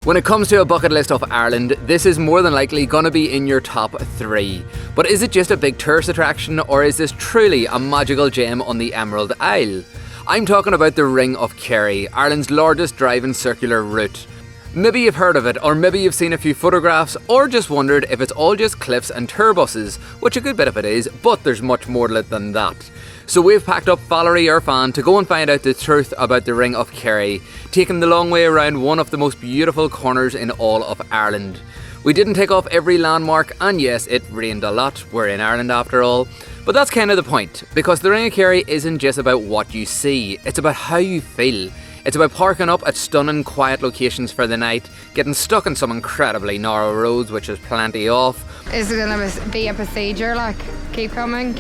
When it comes to a bucket list of Ireland, this is more than likely going to be in your top 3. But is it just a big tourist attraction, or is this truly a magical gem on the Emerald Isle? I'm talking about the Ring of Kerry, Ireland's largest driving circular route. Maybe you've heard of it, or maybe you've seen a few photographs, or just wondered if it's all just cliffs and tour buses, which a good bit of it is, but there's much more to it than that. So we've packed up Valerie, our fan, to go and find out the truth about the Ring of Kerry, taking the long way around one of the most beautiful corners in all of Ireland. We didn't take off every landmark, and yes, it rained a lot, we're in Ireland after all, but that's kind of the point, because the Ring of Kerry isn't just about what you see, it's about how you feel. It's about parking up at stunning quiet locations for the night, getting stuck in some incredibly narrow roads, which is plenty of. Is it going to be a procedure, like, keep coming,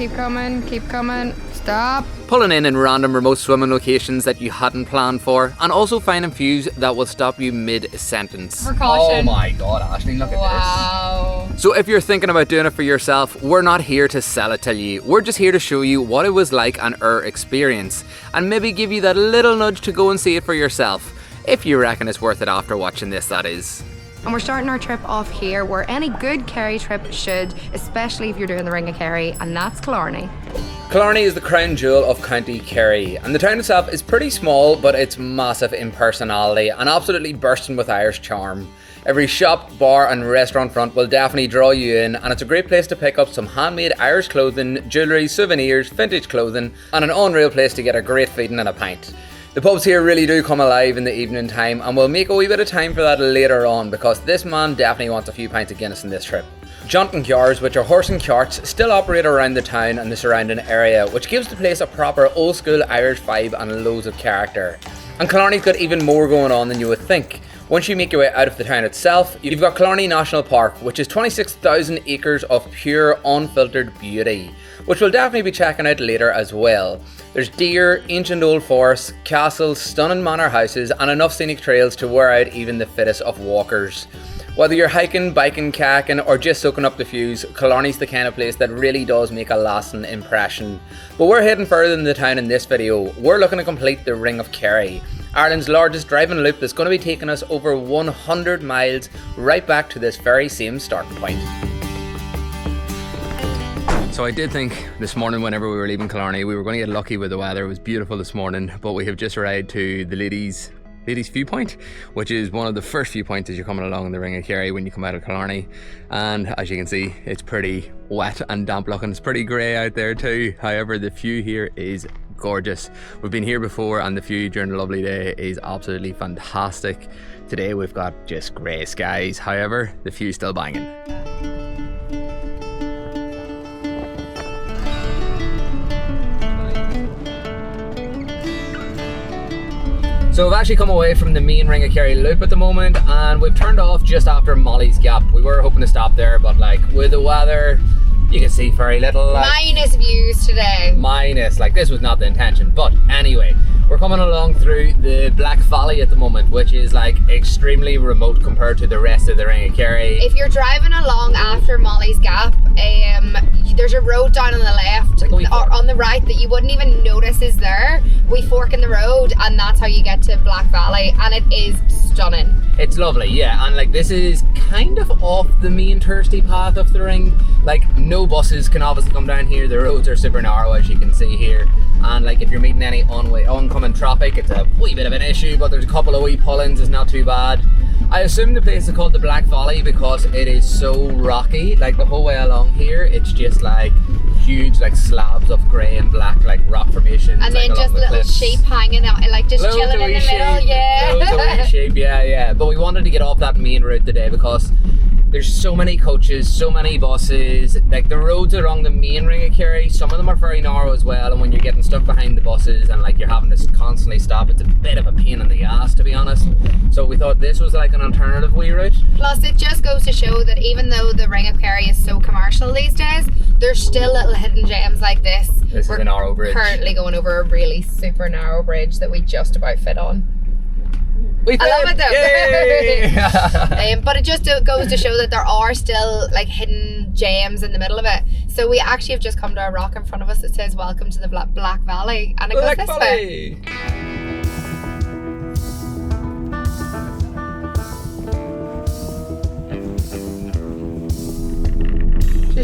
stop? Pulling in random remote swimming locations that you hadn't planned for, and also finding views that will stop you mid-sentence. Precaution. Oh my god, Ashley, look at Wow. this. So if you're thinking about doing it for yourself, we're not here to sell it to you. We're just here to show you what it was like and our experience, and maybe give you that little nudge to go and see it for yourself, if you reckon it's worth it after watching this, that is. And we're starting our trip off here where any good Kerry trip should, especially if you're doing the Ring of Kerry, and that's Killarney. Killarney is the crown jewel of County Kerry, and the town itself is pretty small, but it's massive in personality and absolutely bursting with Irish charm. Every shop, bar and restaurant front will definitely draw you in, and it's a great place to pick up some handmade Irish clothing, jewellery, souvenirs, vintage clothing, and an unreal place to get a great feeding and a pint. The pubs here really do come alive in the evening time, and we'll make a wee bit of time for that later on, because this man definitely wants a few pints of Guinness in this trip. Jaunt and Cars, which are horse and carts, still operate around the town and the surrounding area, which gives the place a proper old school Irish vibe and loads of character. And Killarney's got even more going on than you would think. Once you make your way out of the town itself, you've got Killarney National Park, which is 26,000 acres of pure, unfiltered beauty, which we'll definitely be checking out later as well. There's deer, ancient old forests, castles, stunning manor houses, and enough scenic trails to wear out even the fittest of walkers. Whether you're hiking, biking, kayaking, or just soaking up the views, Killarney's the kind of place that really does make a lasting impression. But we're heading further than the town in this video. We're looking to complete the Ring of Kerry, Ireland's largest driving loop that's going to be taking us over 100 miles right back to this very same starting point. So I did think this morning whenever we were leaving Killarney we were going to get lucky with the weather. It was beautiful this morning, but we have just arrived to the ladies viewpoint, which is one of the first viewpoints as you're coming along the Ring of Kerry when you come out of Killarney, and as you can see it's pretty wet and damp looking. It's pretty grey out there too, however the view here is gorgeous. We've been here before and the view during a lovely day is absolutely fantastic. Today we've got just grey skies, however the view's still banging. So we've actually come away from the main Ring of Kerry loop at the moment, and we've turned off just after Molly's Gap. We were hoping to stop there, but like with the weather, you can see very little. Minus views today. This was not the intention, but anyway, we're coming along through the Black Valley at the moment, which is like extremely remote compared to the rest of the Ring of Kerry. If you're driving along after Molly's Gap, there's a road down on the left or on the right that you wouldn't even notice is there. We fork in the road, and that's how you get to Black Valley, and it is stunning. It's lovely, yeah, and like this is kind of off the main touristy path of the Ring. Like no buses can obviously come down here. The roads are super narrow, as you can see here, and like if you're meeting any oncoming traffic, it's a wee bit of an issue, but there's a couple of wee pull-ins, it's not too bad. I assume the place is called the Black Valley because it is so rocky, like the whole way along here it's just like huge like slabs of grey and black like rock formations, and then just little sheep hanging out, like just loads chilling in the middle. Yeah, loads of wee sheep, yeah. But we wanted to get off that main route today because there's so many coaches, so many buses. Like the roads along the main Ring of Kerry, some of them are very narrow as well, and when you're getting stuck behind the buses and like you're having to constantly stop, it's a bit of a pain in the ass, to be honest. So we thought this was like an alternative wee route. Plus it just goes to show that even though the Ring of Kerry is so commercial these days, there's still little hidden gems like this. This is a narrow bridge. We're currently going over a really super narrow bridge that we just about fit on. I love it though. But it just goes to show that there are still like hidden gems in the middle of it. So we actually have just come to a rock in front of us that says welcome to the Black Valley, and it goes this way.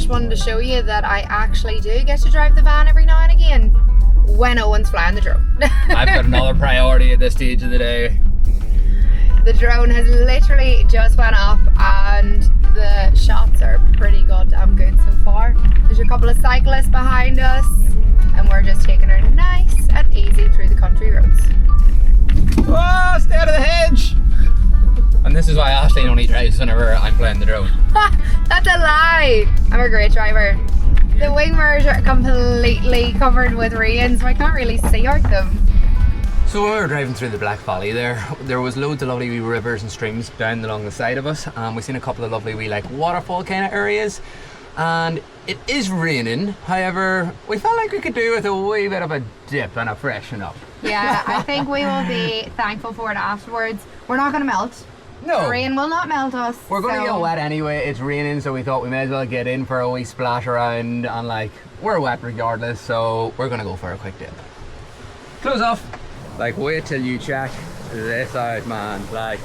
just wanted to show you that I actually do get to drive the van every now and again when Owen's flying the drone. I've got another priority at this stage of the day. The drone has literally just went up and the shots are pretty goddamn good so far. There's a couple of cyclists behind us and we're just taking her nice and easy through the country roads. Oh, stay out of the hedge! And this is why Aisling only drives whenever I'm playing the drone. That's a lie! I'm a great driver. The wing mirrors are completely covered with rain, so I can't really see out them. So when we were driving through the Black Valley there was loads of lovely wee rivers and streams down along the side of us. We've seen a couple of lovely wee like waterfall kind of areas. And it is raining, however, we felt like we could do with a wee bit of a dip and a freshen up. Yeah, I think we will be thankful for it afterwards. We're not going to melt. No. The rain will not melt us. We're going to get wet anyway, it's raining, so we thought we may as well get in for a wee splash around and like, we're wet regardless, so we're going to go for a quick dip. Close off. Like, wait till you check this out, man. Like,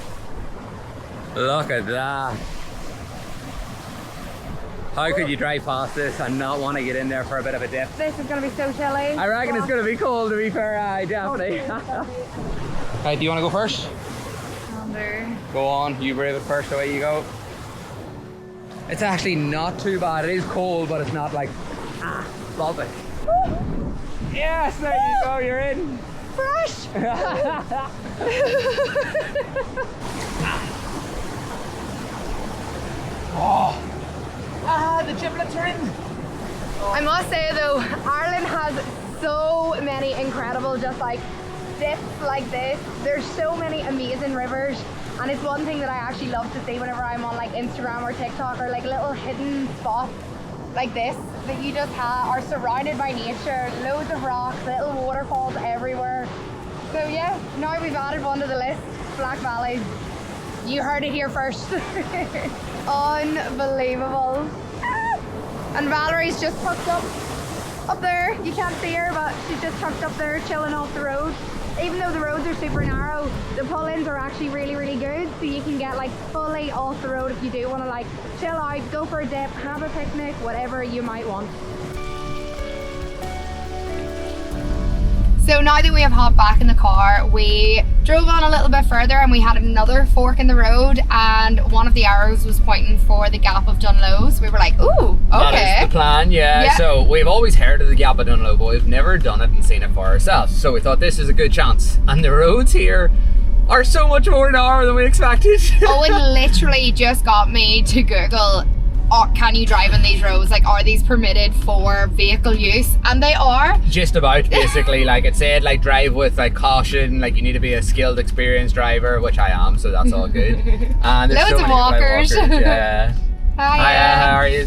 look at that. How could you drive past this and not want to get in there for a bit of a dip? This is going to be so chilly. I reckon it's going to be cold, to be fair, definitely. Right, do you want to go first? Go on, you brave it first, away you go. It's actually not too bad. It is cold, but it's not like, love it. Yes, there you go, you're in. Fresh! Oh. The giblets are in. I must say though, Ireland has so many incredible just like dips like this. There's so many amazing rivers, and it's one thing that I actually love to see whenever I'm on like Instagram or TikTok, or like little hidden spots like this that you just are surrounded by nature, loads of rocks, little waterfalls everywhere. So yeah, now we've added one to the list, Black Valley. You heard it here first. Unbelievable. And Valerie's just tucked up there. You can't see her, but she's just tucked up there chilling off the road. Even though the roads are super narrow, the pull-ins are actually really, really good. So you can get like fully off the road if you do want to like chill out, go for a dip, have a picnic, whatever you might want. So now that we have hopped back in the car, we drove on a little bit further and we had another fork in the road, and one of the arrows was pointing for the Gap of Dunloe. So we were like, ooh, okay. That is the plan, yeah. So we've always heard of the Gap of Dunloe, but we've never done it and seen it for ourselves. So we thought this is a good chance. And the roads here are so much more narrow than we expected. Owen literally just got me to Google, can you drive on these roads? Like, are these permitted for vehicle use? And they are. Just about, basically. Like it said, like drive with like caution. Like you need to be a skilled, experienced driver, which I am, so that's all good. And there's loads of walkers. Yeah. Hi, how are you?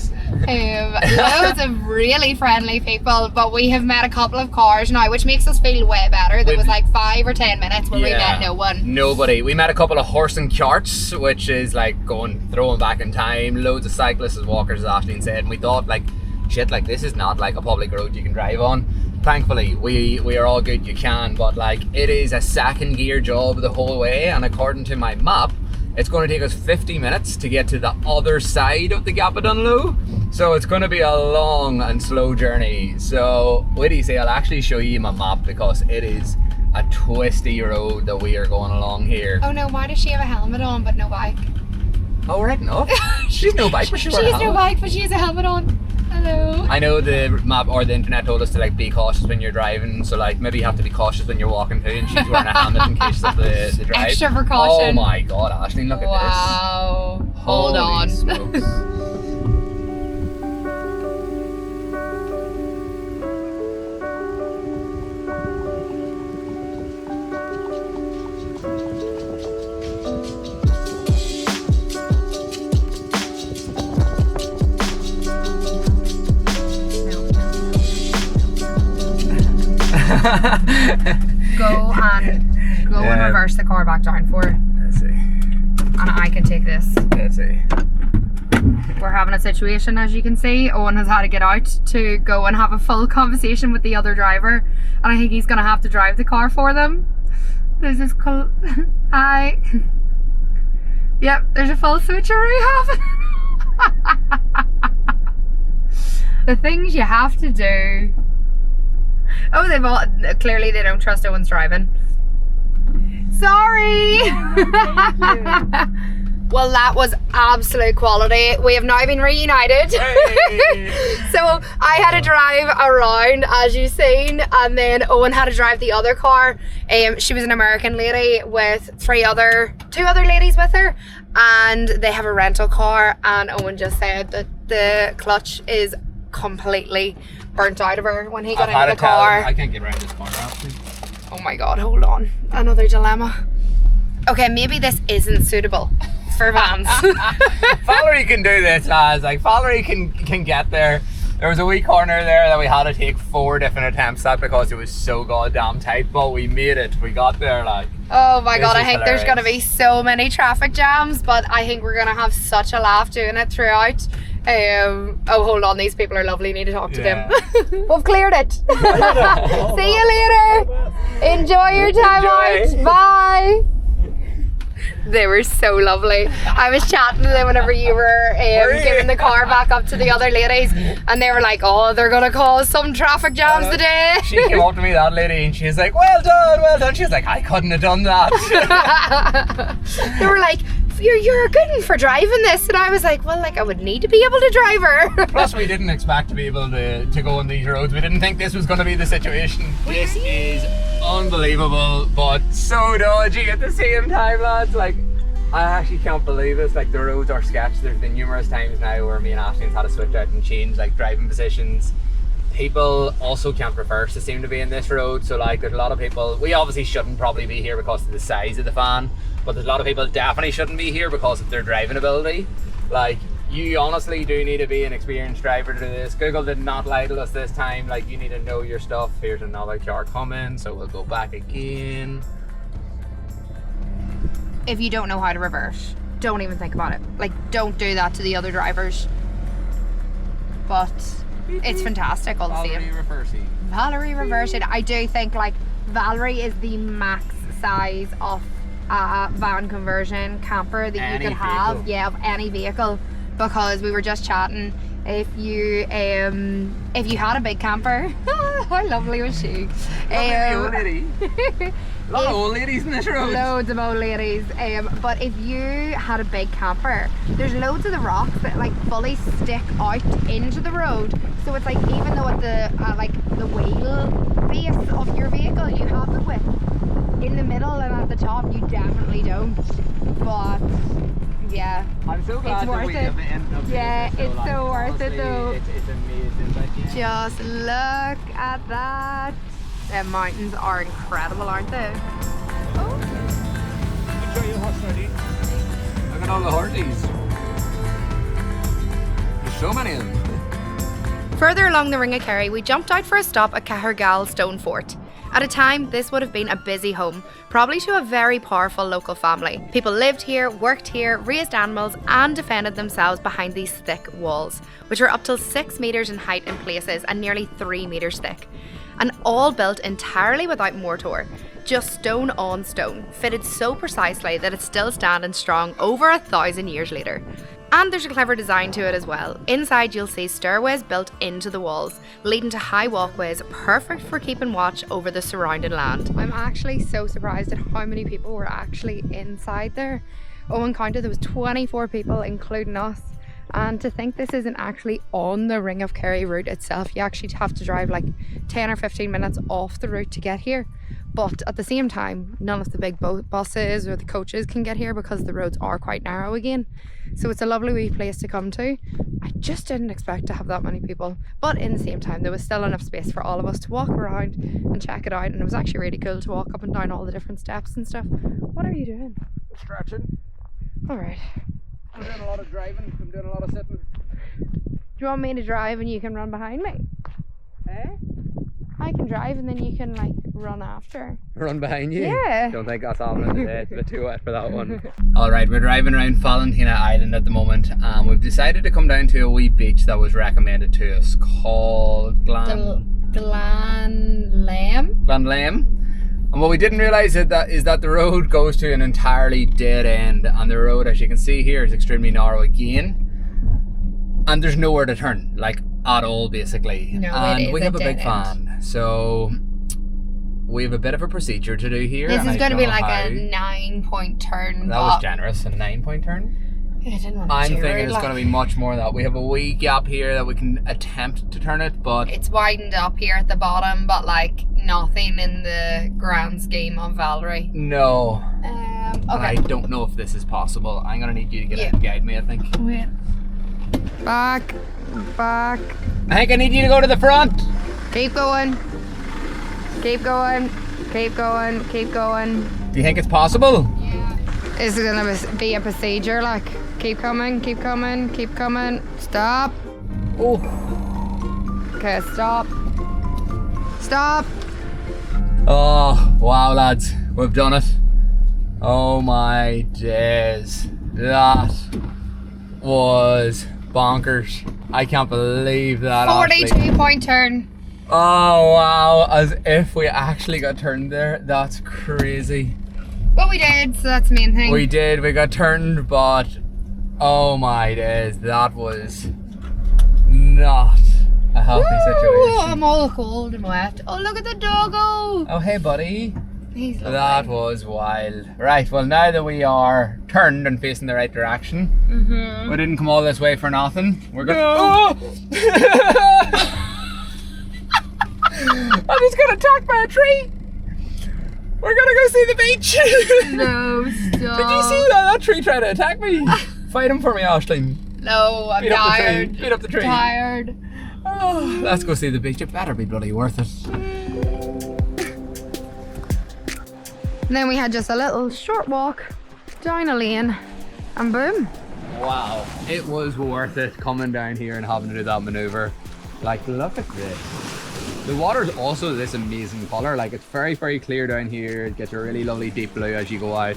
Loads of really friendly people, but we have met a couple of cars now, which makes us feel way better. There was like 5 or 10 minutes where we met no one. Nobody. We met a couple of horse and carts, which is like throwing back in time. Loads of cyclists and walkers, as Aisling said, and we thought like, shit, like this is not like a public road you can drive on. Thankfully, we are all good, you can, but like it is a second gear job the whole way, and according to my map, it's going to take us 50 minutes to get to the other side of the Gap of Dunloe. So it's going to be a long and slow journey. So what do you say? I'll actually show you my map because it is a twisty road that we are going along here. Oh no, why does she have a helmet on but no bike? Oh, right enough. She's no bike, but she has no bike, but she has a helmet on. Hello. I know the map or the internet told us to like be cautious when you're driving, so like maybe you have to be cautious when you're walking too, and she's wearing a helmet in case of the drive. Extra precaution. Oh my god, Aisling, look at this. Wow. Hold on. Smokes. Go and reverse the car back down for her. Let's see. And I can take this. Let's see. We're having a situation, as you can see. Owen has had to get out to go and have a full conversation with the other driver, and I think he's going to have to drive the car for them. There's this cool... Hi. Yep, there's a full switcheroo happening. The things you have to do. Oh, clearly they don't trust Owen's driving. Sorry! Well, that was absolute quality. We have now been reunited. Hey. So I had to drive around, as you've seen, and then Owen had to drive the other car. She was an American lady with two other ladies with her, and they have a rental car, and Owen just said that the clutch is completely burnt out of her when he got into the car. I can't get around this corner, actually. Oh my god, hold on. Another dilemma. Okay, maybe this isn't suitable for vans. Valerie can do this, lads. Like, Valerie can get there. There was a wee corner there that we had to take 4 different attempts at because it was so goddamn tight, but we made it. We got there, like. Oh my god, I think there's going to be so many traffic jams, but I think we're going to have such a laugh doing it throughout. Oh, hold on, these people are lovely. Need to talk to them. We've cleared it. See you later. Enjoy your time out. Bye. They were so lovely. I was chatting to them whenever you were giving the car back up to the other ladies, and they were like, oh, they're gonna cause some traffic jams today. She came up to me, that lady, and she was like, well done. She was like, I couldn't have done that. They were like, you're a good one for driving this, and I was like, well, like, I would need to be able to drive her. Plus, we didn't expect to be able to go on these roads. We didn't think this was going to be the situation. This is unbelievable, but so dodgy at the same time, lads. Like, I actually can't believe this. Like, the roads are sketched. There's been numerous times now where me and Ashley's had to switch out and change, like, driving positions. People also can't reverse, to seem to be in this road. So, like, there's a lot of people. We obviously shouldn't probably be here because of the size of the van, but there's a lot of people definitely shouldn't be here because of their driving ability. Like, you honestly do need to be an experienced driver to do this. Google did not lie to us this time. Like, you need to know your stuff. Here's another car coming, so we'll go back again. If you don't know how to reverse, don't even think about it. Like, don't do that to the other drivers. But it's fantastic all the same. Valerie reversing. I do think, like, Valerie is the max size of a van conversion camper that you could have, of any vehicle, because we were just chatting. If you had a big camper, how lovely was she? Old lady. A lot of old ladies in this road. Loads of old ladies. But if you had a big camper, there's loads of the rocks that like fully stick out into the road. So it's like, even though at the wheel base of your vehicle you have the width, in the middle and at the top you definitely don't. But yeah, I'm so glad that we have ended up yeah, doing this. It's so worth it though. It's amazing. But yeah. Just look at that. The mountains are incredible, aren't they? Oh. Enjoy your horse ready. Look at all the horses. There's so many of them. Further along the Ring of Kerry, we jumped out for a stop at Cahergal Stone Fort. At a time, this would have been a busy home, probably to a very powerful local family. People lived here, worked here, raised animals, and defended themselves behind these thick walls, which were up till 6 metres in height in places and nearly 3 metres thick. And all built entirely without mortar, just stone on stone, fitted so precisely that it's still standing strong over 1,000 years later. And there's a clever design to it as well. Inside you'll see stairways built into the walls, leading to high walkways, perfect for keeping watch over the surrounding land. I'm actually so surprised at how many people were actually inside there. Owen counted there was 24 people, including us. And to think this isn't actually on the Ring of Kerry route itself, you actually have to drive like 10 or 15 minutes off the route to get here. But at the same time, none of the big buses or the coaches can get here because the roads are quite narrow again. So it's a lovely wee place to come to. I just didn't expect to have that many people. But in the same time, there was still enough space for all of us to walk around and check it out. And it was actually really cool to walk up and down all the different steps and stuff. What are you doing? Stretching. All right. I'm doing a lot of driving. I'm doing a lot of sitting. Do you want me to drive and you can run behind me? Eh? I can drive and then you can like run after. Run behind you? Yeah. Don't think that's happening today. It's a bit too wet for that one. Alright, we're driving around Valentia Island at the moment, and we've decided to come down to a wee beach that was recommended to us called Glanlame. And what we didn't realise is that the road goes to an entirely dead end, and the road, as you can see here, is extremely narrow again. And there's nowhere to turn. Like, at all, basically. No, and it is we have a big dead end. fan, so we have a bit of a procedure to do here. This and is I going to don't be know like how. a 9-point turn. That was generous, a 9-point turn. I didn't want to I'm do thinking it, it's like- going to be much more than that. We have a wee gap here that we can attempt to turn it, but It's widened up here at the bottom, but like nothing in the grand scheme of Valerie. no. Okay. I don't know if this is possible. I'm going to need you to get out and guide me, I think. Wait. Back. I think I need you to go to the front. Keep going. Keep going. Keep going. Keep going. Do you think it's possible? Is it gonna be a procedure? Like, keep coming, keep coming, keep coming. Stop. Oh. Okay, stop. Stop. Oh, wow, lads. We've done it. Oh my days. That was bonkers. I can't believe that. 42-point turn. Oh, wow. As if we actually got turned there. That's crazy. But we did, so that's the main thing. We did. We got turned, but oh my days. That was not a healthy situation. I'm all cold and wet. Oh, look at the doggo. Oh, hey, buddy. He's lovely. That was wild. Right, well, now that we are turned and facing the right direction, we didn't come all this way for nothing. We're going. Oh! I just got attacked by a tree. We're gonna go see the beach. No, stop. Did you see that tree trying to attack me? Fight him for me, Aisling. No, I'm Beat up the tree. tired. Beat up the tree. Tired. Oh, let's go see the beach. It better be bloody worth it. And then we had just a little short walk down a lane and boom. Wow, it was worth it coming down here and having to do that maneuver. Like, look at this. The water is also this amazing colour. Like, it's very, very clear down here. It gets a really lovely deep blue as you go out.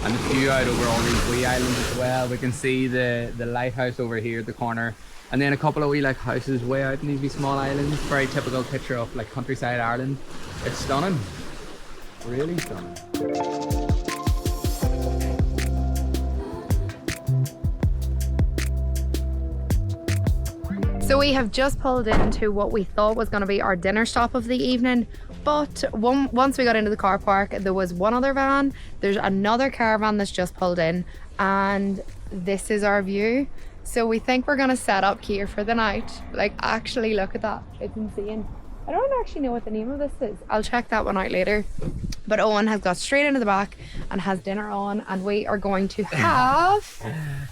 And the view out over all these wee islands as well. We can see the lighthouse over here at the corner. And then a couple of wee like houses way out in these wee small islands. Very typical picture of like countryside Ireland. It's stunning. Really stunning. So we have just pulled into what we thought was going to be our dinner stop of the evening, but once we got into the car park, there was one other van, there's another caravan that's just pulled in, and this is our view. So we think we're going to set up here for the night. Like, actually look at that, it's insane. I don't actually know what the name of this is. I'll check that one out later. But Eoin has got straight into the back and has dinner on, and we are going to have...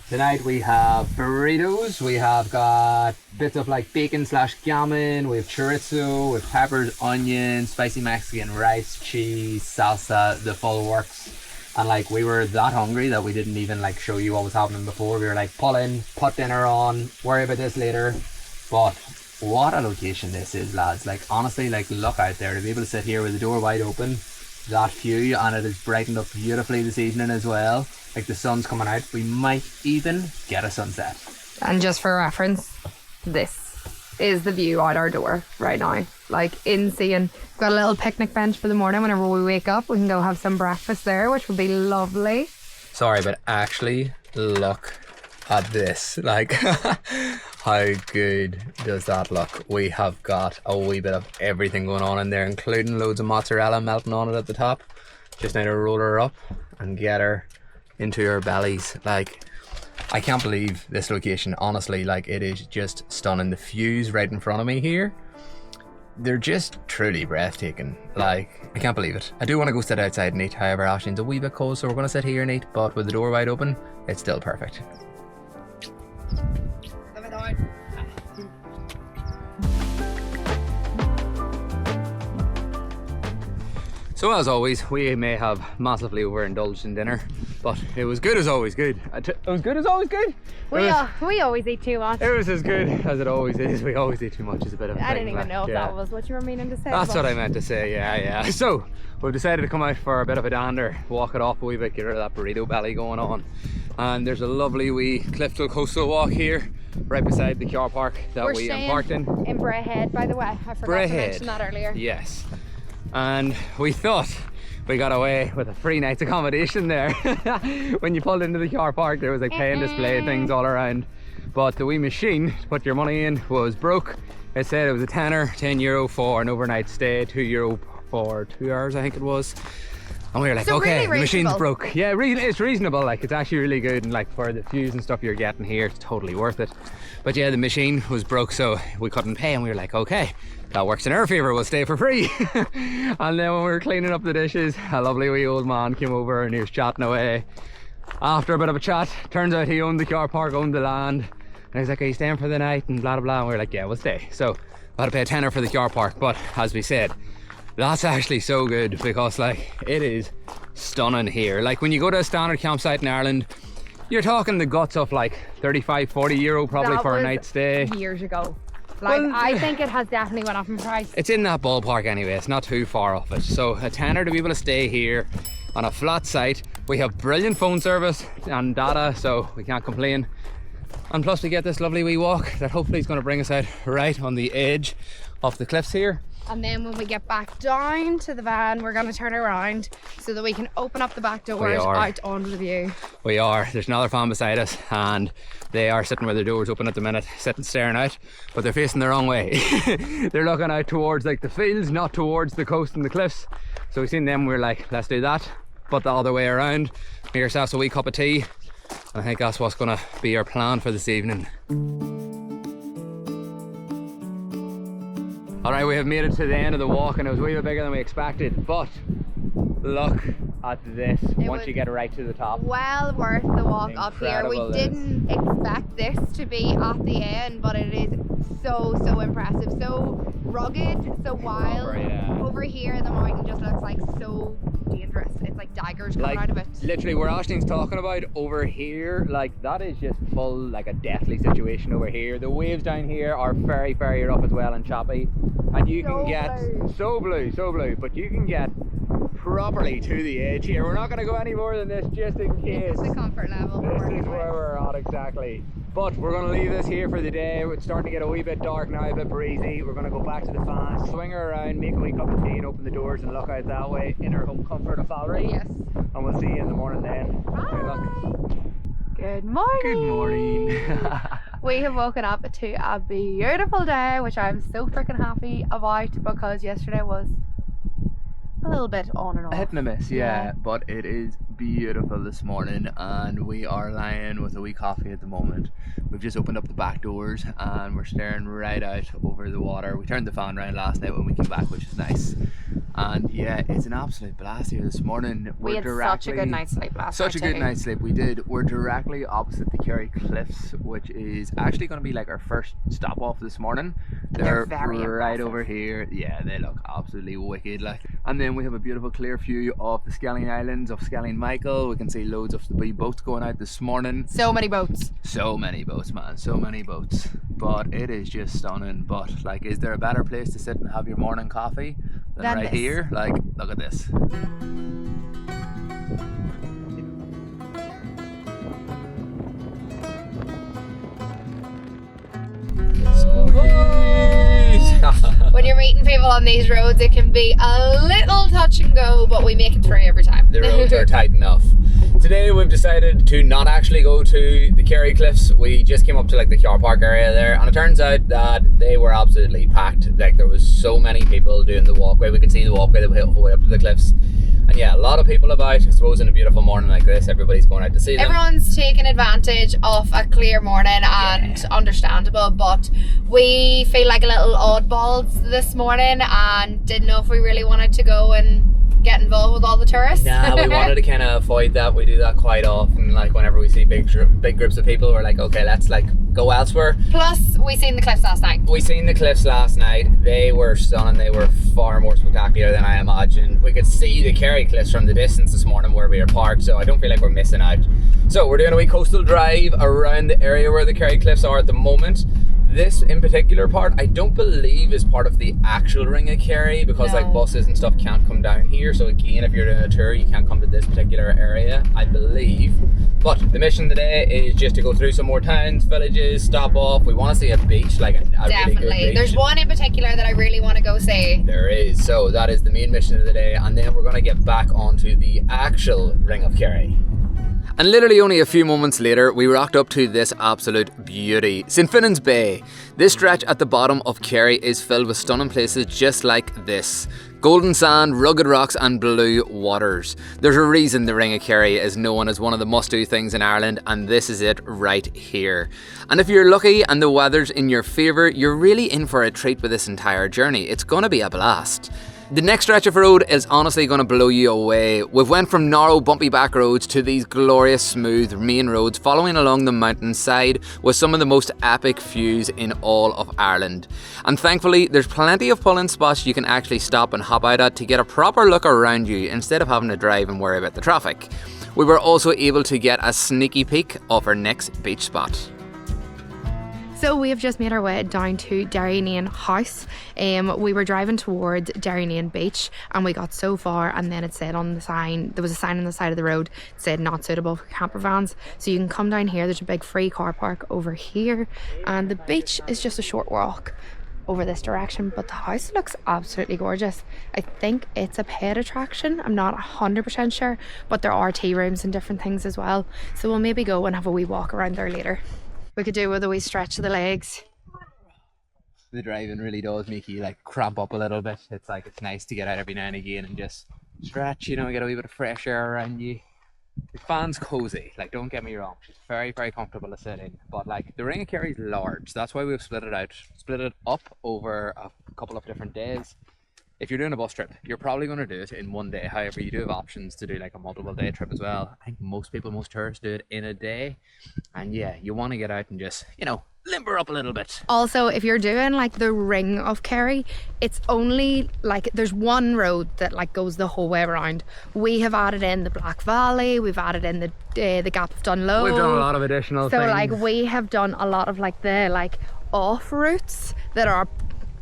Tonight we have burritos, we have got bits of like bacon / gammon, we have chorizo, we have peppers, onions, spicy Mexican, rice, cheese, salsa, the full works. And like, we were that hungry that we didn't even like show you what was happening before. We were like, pull in, put dinner on, worry about this later. But what a location this is, lads. Like, honestly, like, look out there, to be able to sit here with the door wide open, that view, and it is brightened up beautifully this evening as well. Like, the sun's coming out, we might even get a sunset. And just for reference, this is the view out our door right now. Like, insane. We've got a little picnic bench for the morning. Whenever we wake up, we can go have some breakfast there, which would be lovely. Sorry, but actually, look at this. Like, how good does that look? We have got a wee bit of everything going on in there, including loads of mozzarella melting on it at the top. Just need to roll her up and get her into her bellies. Like, I can't believe this location, honestly. Like, it is just stunning. The views right in front of me here, they're just truly breathtaking. Like, I can't believe it. I do want to go sit outside and eat, however, Ashleen's a wee bit cold, so we're going to sit here and eat, but with the door wide open, it's still perfect. So as always, we may have massively overindulged in dinner, but it was good as always good. It was good as always good. We always eat too much. It was as good as it always is. We always eat too much is a bit of a I thing, didn't even know if that was what you were meaning to say. That's what I meant to say, yeah. So, we've decided to come out for a bit of a dander, walk it off a wee bit, get rid of that burrito belly going on. And there's a lovely wee Clifton coastal walk here, right beside the car park that we embarked in. In Braehead, by the way. I forgot to mention that earlier. Yes. And we thought we got away with a free night's accommodation there. When you pulled into the car park, there was like pay and display things all around. but the wee machine to put your money in was broke. It said it was a tenner, €10 for an overnight stay, €2 for 2 hours, I think it was. And we were like, so okay, really the machine's broke. Yeah, it's reasonable. Like, it's actually really good, and like for the views and stuff you're getting here, it's totally worth it. But yeah, the machine was broke, so we couldn't pay, and we were like, okay, that works in our favour, we'll stay for free. And then when we were cleaning up the dishes, a lovely wee old man came over and he was chatting away. After a bit of a chat, turns out he owned the car park, owned the land, and he's like, are you staying for the night, and blah blah blah, and we were like, yeah, we'll stay. So we had to pay a tenner for the car park, but as we said, that's actually so good, because like, it is stunning here. Like, when you go to a standard campsite in Ireland, you're talking the guts of like €35–40 probably that for a was night stay. Years ago. Like, Well, I think it has definitely went up in price. It's in that ballpark anyway, it's not too far off it. So a tenner to be able to stay here on a flat site. We have brilliant phone service and data, so we can't complain. And plus we get this lovely wee walk that hopefully is going to bring us out right on the edge of the cliffs here. And then when we get back down to the van, we're going to turn around so that we can open up the back doors out onto the view. We are. There's another fan beside us, and they are sitting with their doors open at the minute, sitting staring out, but they're facing the wrong way. They're looking out towards like the fields, not towards the coast and the cliffs. So we seen them, we're like, let's do that, but the other way around. Make yourselves a wee cup of tea, and I think that's what's going to be our plan for this evening. Alright, we have made it to the end of the walk, and it was way bigger than we expected, but look at this once you get right to the top. Well worth the walk up here. We Incredible didn't expect this to be at the end, but it is so impressive, so rugged, so wild. Over here the mountain just looks like so dangerous. It's like daggers coming out of it. Literally, where Ashleen's talking about over here, like that is just full, like a deathly situation over here. The waves down here are very rough as well and choppy, and you can get so blue, but you can get properly to the edge here. We're not going to go any more than this, just in case. It's the comfort level. This is where we're at exactly. But we're going to leave this here for the day. It's starting to get a wee bit dark now, a bit breezy. We're going to go back to the fan, swing her around, make a wee cup of tea and open the doors and look out that way in our home comfort of Valerie. Yes. And we'll see you in the morning then. Bye. Good morning. Good morning. We have woken up to a beautiful day, which I'm so freaking happy about, because yesterday was a little bit on and off. A hit and a miss, yeah, but it is beautiful this morning, and we are lying with a wee coffee at the moment. We've just opened up the back doors and we're staring right out over the water. We turned the fan round last night when we came back, which is nice. And yeah, it's an absolute blast here this morning. We had such a good night's sleep last night. Such a good night's sleep, we did. We're directly opposite the Kerry Cliffs, which is actually going to be like our first stop off this morning. They're very right impressive. over here. Yeah, they look absolutely wicked. Like, and then we have a beautiful clear view of the Scenic Islands of Scenic Michael. We can see loads of the wee boats going out this morning. So many boats. So many boats, man, so many boats. But it is just stunning. But like, is there a better place to sit and have your morning coffee than right here? Like, look at this. When you're meeting people on these roads, it can be a little touch and go, but we make it through every time. The roads are tight enough. Today we've decided to not actually go to the Kerry Cliffs. We just came up to like the car park area there, and it turns out that they were absolutely packed. Like, there was so many people doing the walkway. We could see the walkway the whole way up to the cliffs. And yeah, a lot of people about. I suppose in a beautiful morning like this, everybody's going out to see them. Everyone's taking advantage of a clear morning, and understandable, but we feel like a little oddballs this morning and didn't know if we really wanted to go and get involved with all the tourists. Nah, we wanted to kind of avoid that. We do that quite often. Like, whenever we see big groups of people, we're like, okay, let's like go elsewhere. Plus, we seen the cliffs last night. We seen the cliffs last night. They were stunning. They were far more spectacular than I imagined. We could see the Kerry Cliffs from the distance this morning where we were parked, so I don't feel like we're missing out. So we're doing a wee coastal drive around the area where the Kerry Cliffs are at the moment. This in particular part, I don't believe is part of the actual Ring of Kerry, because like buses and stuff can't come down here. So again, if you're doing a tour, you can't come to this particular area, I believe. But the mission today is just to go through some more towns, villages, stop off. We want to see a beach, like a really good beach. There's one in particular that I really want to go see. There is. So that is the main mission of the day, and then we're going to get back onto the actual Ring of Kerry. And literally only a few moments later, we rocked up to this absolute beauty, St Finnan's Bay. This stretch at the bottom of Kerry is filled with stunning places just like this. Golden sand, rugged rocks and blue waters. There's a reason the Ring of Kerry is known as one of the must-do things in Ireland, and this is it right here. And if you're lucky and the weather's in your favour, you're really in for a treat with this entire journey. It's gonna be a blast. The next stretch of road is honestly going to blow you away. We've went from narrow bumpy back roads to these glorious smooth main roads following along the mountainside with some of the most epic views in all of Ireland. And thankfully there's plenty of pull-in spots you can actually stop and hop out at to get a proper look around you instead of having to drive and worry about the traffic. We were also able to get a sneaky peek of our next beach spot. So we have just made our way down to Darian House. We were driving towards Darian Beach and we got so far, and then it said on the sign, there was a sign on the side of the road, it said not suitable for camper vans. So you can come down here, there's a big free car park over here, and the beach is just a short walk over this direction, but the house looks absolutely gorgeous. I think it's a pet attraction, I'm not 100% sure, but there are tea rooms and different things as well. So we'll maybe go and have a wee walk around there later. We could do with a wee stretch of the legs. The driving really does make you like cramp up a little bit. It's like, it's nice to get out every now and again and just stretch, you know, get a wee bit of fresh air around you. The fan's cozy, like don't get me wrong, it's very, very comfortable to sit in, but like the Ring of Kerry is large, so that's why we've split it up over a couple of different days. If you're doing a bus trip, you're probably going to do it in one day. However, you do have options to do like a multiple day trip as well. I think most tourists do it in a day. And yeah, you want to get out and just, you know, limber up a little bit. Also, if you're doing like the Ring of Kerry, it's only like there's one road that like goes the whole way around. We have added in the Black Valley, we've added in the Gap of Dunloe. We've done a lot of additional things. So like we have done a lot of like the like off routes that are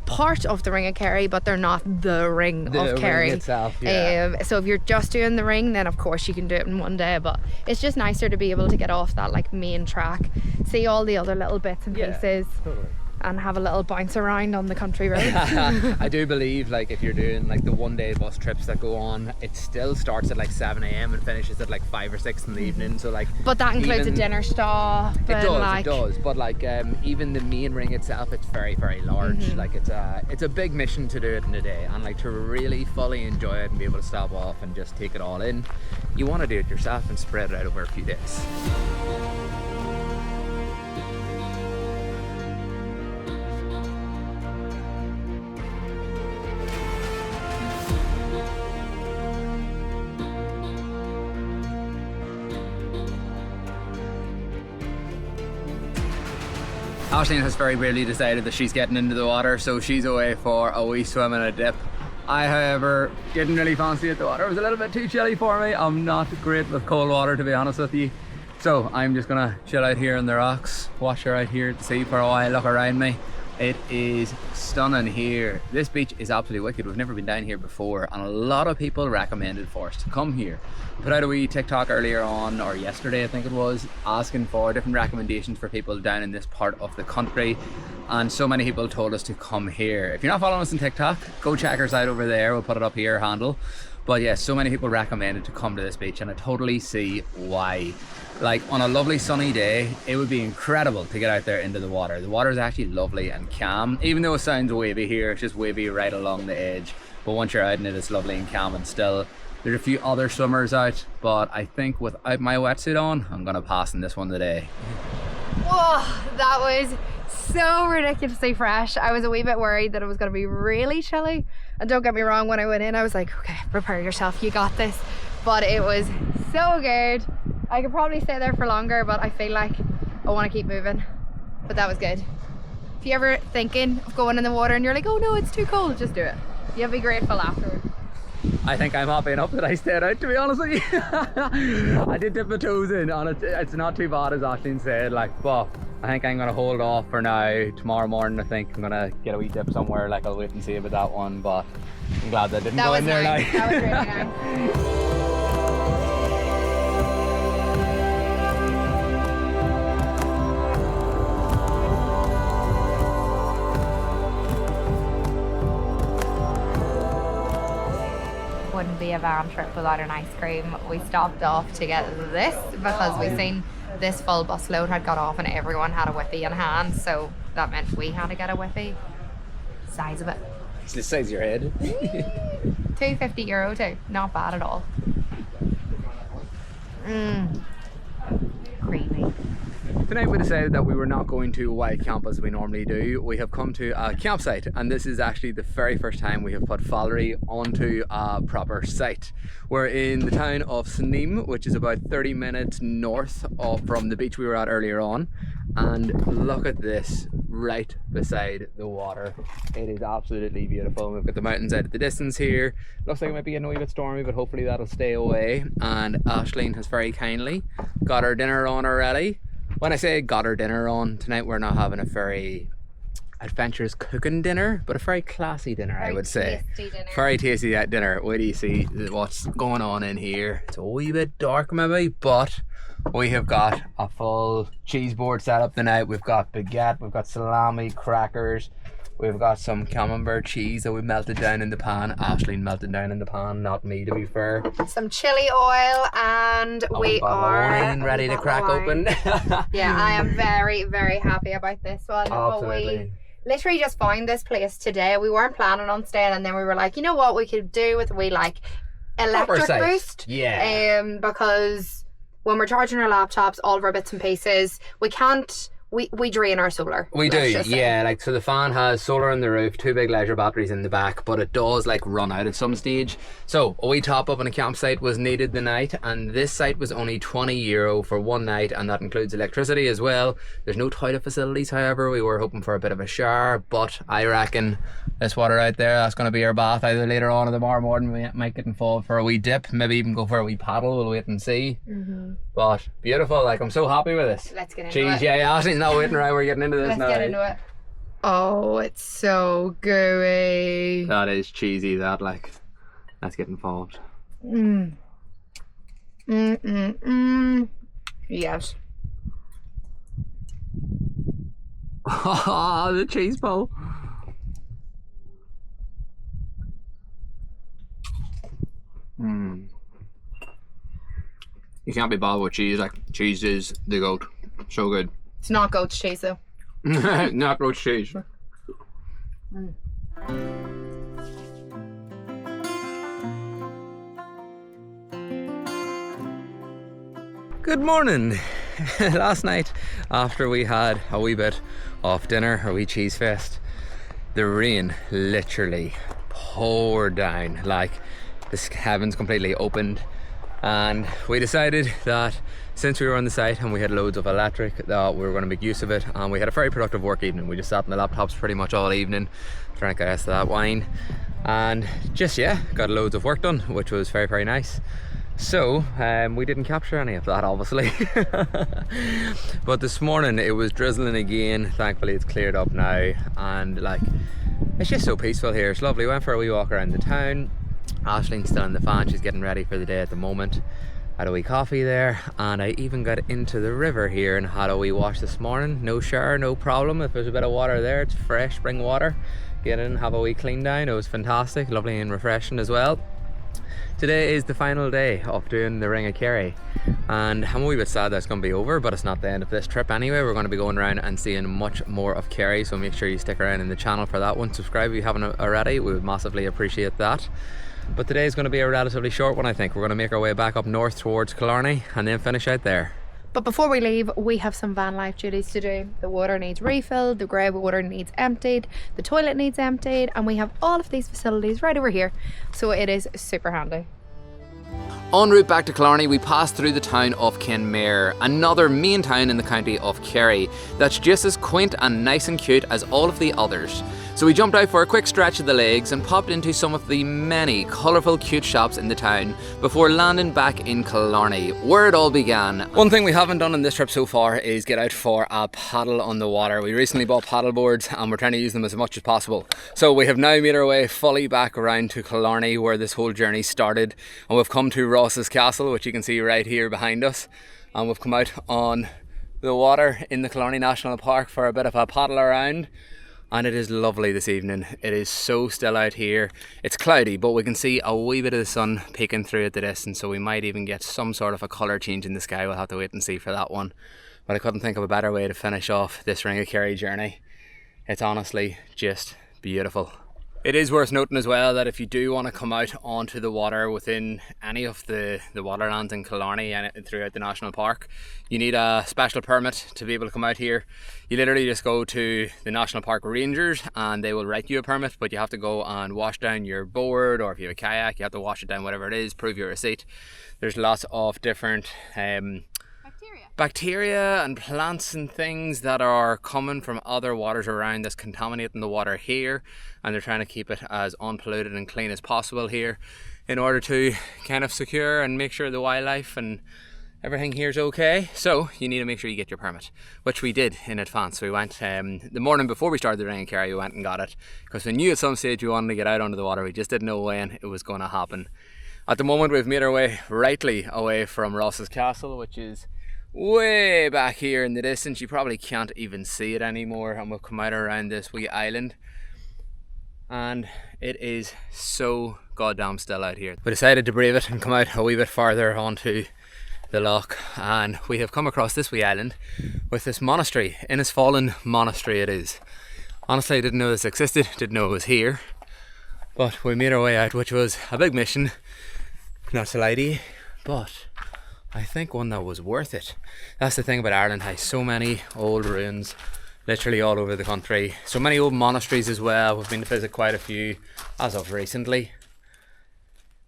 part of the Ring of Kerry, but they're not the Ring of Kerry itself. Yeah. So if you're just doing the ring, then of course you can do it in one day, but it's just nicer to be able to get off that like main track, see all the other little bits and pieces. Totally. And have a little bounce around on the country roads. I do believe like if you're doing like the one day bus trips that go on, it still starts at like 7 a.m. and finishes at like 5 or 6 in the evening, so like, but that includes a dinner stop. It does, but like even the main ring itself, it's very, very large. Like it's a big mission to do it in a day, and like to really fully enjoy it and be able to stop off and just take it all in, you want to do it yourself and spread it out over a few days. Aisling has very weirdly decided that she's getting into the water, so she's away for a wee swim and a dip. I, however, didn't really fancy it. The water was a little bit too chilly for me. I'm not great with cold water, to be honest with you. So I'm just gonna chill out here in the rocks, watch her out here at the sea for a while, look around me. It is stunning here. This beach is absolutely wicked. We've never been down here before, and a lot of people recommended for us to come here. Put out a wee TikTok earlier on, or yesterday I think it was, asking for different recommendations for people down in this part of the country, and so many people told us to come here. If you're not following us on TikTok, go check us out over there. We'll put it up here, handle. But yeah, so many people recommended to come to this beach, and I totally see why. Like on a lovely sunny day, it would be incredible to get out there into the water. The water is actually lovely and calm. Even though it sounds wavy here, it's just wavy right along the edge. But once you're out in it, it's lovely and calm and still. There's a few other swimmers out, but I think without my wetsuit on, I'm gonna pass in this one today. Whoa, that was so ridiculously fresh. I was a wee bit worried that it was gonna be really chilly. And don't get me wrong, when I went in, I was like, okay, prepare yourself, you got this. But it was so good. I could probably stay there for longer, but I feel like I want to keep moving. But that was good. If you're ever thinking of going in the water and you're like, oh no, it's too cold, just do it. You'll be grateful afterwards. I think I'm happy enough that I stayed out, to be honest with you. I did dip my toes in, and it's not too bad as Aisling said, like, but I think I'm going to hold off for now. Tomorrow morning I think I'm going to get a wee dip somewhere, like I'll wait and see about that one, but I'm glad that I didn't go in there now. That was really nice. Wouldn't be a van trip without an ice cream. We stopped off to get this because we seen this full bus load had got off and everyone had a whippy in hand, so that meant we had to get a whippy. Size of it. It's the size of your head. €2.50 too. Not bad at all. Creamy. Tonight we decided that we were not going to wild camp as we normally do. We have come to a campsite, and this is actually the very first time we have put Valerie onto a proper site. We're in the town of Scenic, which is about 30 minutes north from the beach we were at earlier on. And look at this right beside the water. It is absolutely beautiful. We've got the mountains out at the distance here. Looks like it might be getting a wee bit stormy, but hopefully that'll stay away. And Aisling has very kindly got her dinner on already. When I say got her dinner on, tonight we're not having a very adventurous cooking dinner, but a very classy dinner, I would say. Very tasty dinner. Wait till you see what's going on in here. It's a wee bit dark maybe, but we have got a full cheese board set up tonight. We've got baguette, we've got salami, crackers, we've got some camembert cheese that we melted down in the pan. Aisling melted down in the pan, not me to be fair. Some chili oil, and we are wine ready to crack open. Yeah, I am very, very happy about this one. Absolutely. We literally just found this place today. We weren't planning on staying, and then we were like, you know what we could do with electric boost? Yeah. Because when we're charging our laptops, all of our bits and pieces, we drain our solar. We do, yeah. So the fan has solar on the roof, 2 big leisure batteries in the back, but it does run out at some stage. So a wee top up on a campsite was needed the night, and this site was only €20 for one night, and that includes electricity as well. There's no toilet facilities, however. We were hoping for a bit of a shower, but I reckon this water out there, that's going to be our bath either later on or tomorrow morning. We might get involved for a wee dip, maybe even go for a wee paddle. We'll wait and see. But beautiful, I'm so happy with this. Let's get into it. Yeah, Aisling not waiting around, we're getting into this now. Let's get into it. Oh, it's so gooey. That is cheesy, let's get involved. Yes. Oh, the cheese ball. You can't be bothered with cheese. Cheese is the goat. So good. It's not goat's cheese though. Not goat's cheese. Good morning. Last night, after we had a wee bit of dinner, a wee cheese fest, the rain literally poured down. The heavens completely opened, and we decided that since we were on the site and we had loads of electric, that we were going to make use of it. And we had a very productive work evening. We just sat on the laptops pretty much all evening, drank the rest of that wine, and just got loads of work done, which was very, very nice. So we didn't capture any of that, obviously. But this morning it was drizzling again. Thankfully it's cleared up now, and it's just so peaceful here. It's lovely. Went for a wee walk around the town. Aisling's still in the fan, she's getting ready for the day at the moment. Had a wee coffee there, and I even got into the river here and had a wee wash this morning. No shower, no problem. If there's a bit of water there, it's fresh spring water. Get in, have a wee clean down. It was fantastic, lovely and refreshing as well. Today is the final day of doing the Ring of Kerry, and I'm a wee bit sad that it's going to be over, but it's not the end of this trip anyway. We're going to be going around and seeing much more of Kerry, so make sure you stick around in the channel for that one. Subscribe if you haven't already, we would massively appreciate that. But today is going to be a relatively short one, I think. We're going to make our way back up north towards Killarney and then finish out there. But before we leave, we have some van life duties to do. The water needs refilled, the grey water needs emptied, the toilet needs emptied, and we have all of these facilities right over here. So it is super handy. En route back to Killarney, we passed through the town of Kenmare, another main town in the county of Kerry that's just as quaint and nice and cute as all of the others. So we jumped out for a quick stretch of the legs and popped into some of the many colourful cute shops in the town before landing back in Killarney, where it all began. One thing we haven't done on this trip so far is get out for a paddle on the water. We recently bought paddle boards and we're trying to use them as much as possible. So we have now made our way fully back around to Killarney, where this whole journey started, and we've come to Ross's Castle, which you can see right here behind us, and we've come out on the water in the Killarney National Park for a bit of a paddle around. And it is lovely this evening. It is so still out here. It's cloudy, but we can see a wee bit of the sun peeking through at the distance, so we might even get some sort of a colour change in the sky. We'll have to wait and see for that one. But I couldn't think of a better way to finish off this Ring of Kerry journey. It's honestly just beautiful. It is worth noting as well that if you do want to come out onto the water within any of the waterlands in Killarney and throughout the national park, you need a special permit to be able to come out here. You literally just go to the national park rangers and they will write you a permit, but you have to go and wash down your board, or if you have a kayak you have to wash it down, whatever it is, prove your receipt. There's lots of different bacteria and plants and things that are coming from other waters around that's contaminating the water here, and they're trying to keep it as unpolluted and clean as possible here in order to kind of secure and make sure the wildlife and everything here is okay. So you need to make sure you get your permit, which we did in advance. We went the morning before we started the Ring of Kerry, we went and got it because we knew at some stage we wanted to get out onto the water. We just didn't know when it was going to happen. At the moment we've made our way rightly away from Ross's Castle, which is way back here in the distance. You probably can't even see it anymore, and we'll come out around this wee island and it is so goddamn still out here. We decided to brave it and come out a wee bit farther onto the loch, and we have come across this wee island with this monastery. Innisfallen Monastery it is. Honestly, I didn't know this existed, didn't know it was here, but we made our way out, which was a big mission, not to lie to you, but I think one that was worth it. That's the thing about Ireland, has so many old ruins literally all over the country. So many old monasteries as well. We've been to visit quite a few as of recently.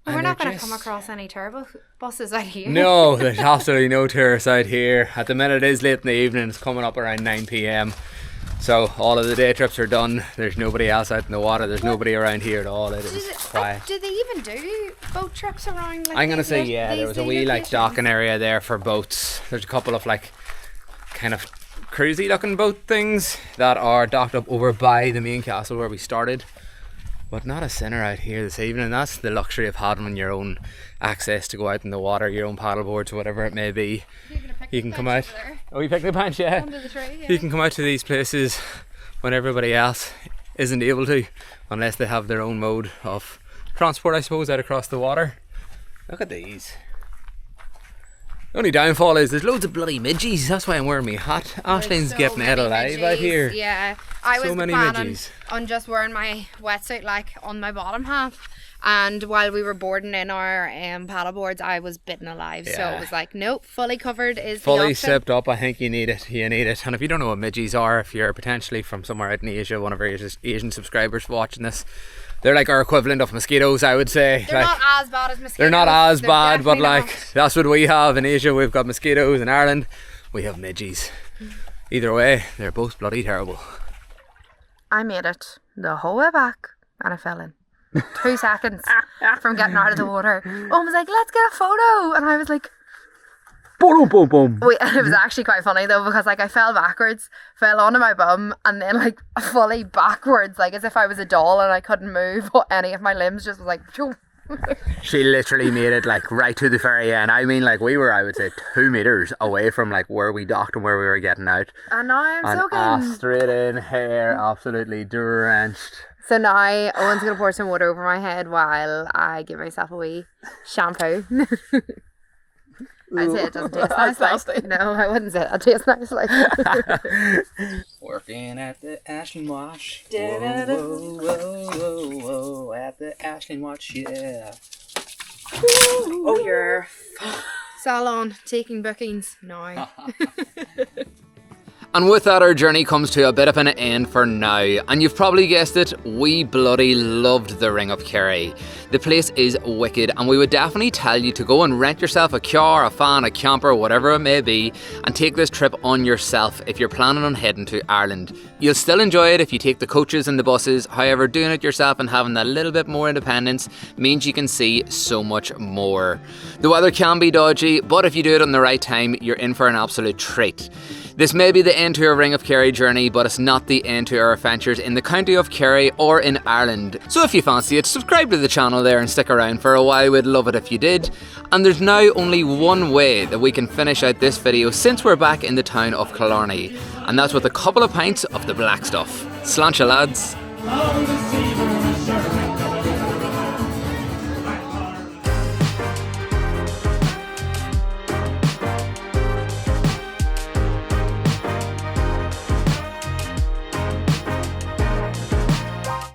And we're not going to come across any tour buses out here. No, there's absolutely no tourists out here. At the minute it is late in the evening, it's coming up around 9 p.m. So all of the day trips are done. There's nobody else out in the water. There's nobody around here at all. It is quiet. Do they even do boat trips around? Like, I'm going to say yeah, there was a wee like docking area there for boats. There's a couple of like kind of cruisy looking boat things that are docked up over by the main castle where we started. But not a sinner out here this evening. That's the luxury of having your own access to go out in the water, your own paddle boards, whatever it may be. You can come out. Oh, you pick the bench, yeah. Under the tree, yeah. You can come out to these places when everybody else isn't able to, unless they have their own mode of transport, I suppose, out across the water. Look at these. The only downfall is there's loads of bloody midgies. That's why I'm wearing my hat. Aislinn's getting it alive out here. Yeah, I was planning midgies on just wearing my wetsuit like on my bottom half, and while we were boarding in our paddleboards, I was bitten alive. Yeah. So it was like, nope, fully covered is fully the option. sipped up. I think you need it. You need it. And if you don't know what midgies are, if you're potentially from somewhere out in Asia, one of our Asian subscribers watching this, they're like our equivalent of mosquitoes, I would say. They're like, not as bad as mosquitoes. They're not as bad, but like not. that's what we have in Asia. We've got mosquitoes. In Ireland we have midgies. Either way, they're both bloody terrible. I made it the whole way back and I fell in 2 seconds from getting out of the water. Mum was like, let's get a photo, and I was like, boom, boom, boom. Wait, it was actually quite funny though, because like I fell backwards, fell onto my bum, and then like fully backwards, like as if I was a doll and I couldn't move or any of my limbs, just was like phew. She literally made it like right to the very end. I mean, like we were, I would say, 2 meters away from like where we docked and where we were getting out. And now I'm soaking. Straight in, hair absolutely drenched. So now Owen's gonna pour some water over my head while I give myself a wee shampoo. I'd say it doesn't taste nice. Like, no, I wouldn't say it tastes nice. Like working at the Ashland Wash. Whoa, whoa, whoa, whoa, whoa, at the Ashland Wash, yeah. Oh, you're salon taking bookings now. And with that, our journey comes to a bit of an end for now. And you've probably guessed it, we bloody loved the Ring of Kerry. The place is wicked, and we would definitely tell you to go and rent yourself a car, a van, a camper, whatever it may be, and take this trip on yourself if you're planning on heading to Ireland. You'll still enjoy it if you take the coaches and the buses. However, doing it yourself and having that little bit more independence means you can see so much more. The weather can be dodgy, but if you do it on the right time, you're in for an absolute treat. This may be the end to our Ring of Kerry journey, but it's not the end to our adventures in the county of Kerry or in Ireland. So if you fancy it, subscribe to the channel there and stick around for a while. We'd love it if you did. And there's now only one way that we can finish out this video since we're back in the town of Killarney, and that's with a couple of pints of the black stuff. Sláinte lads.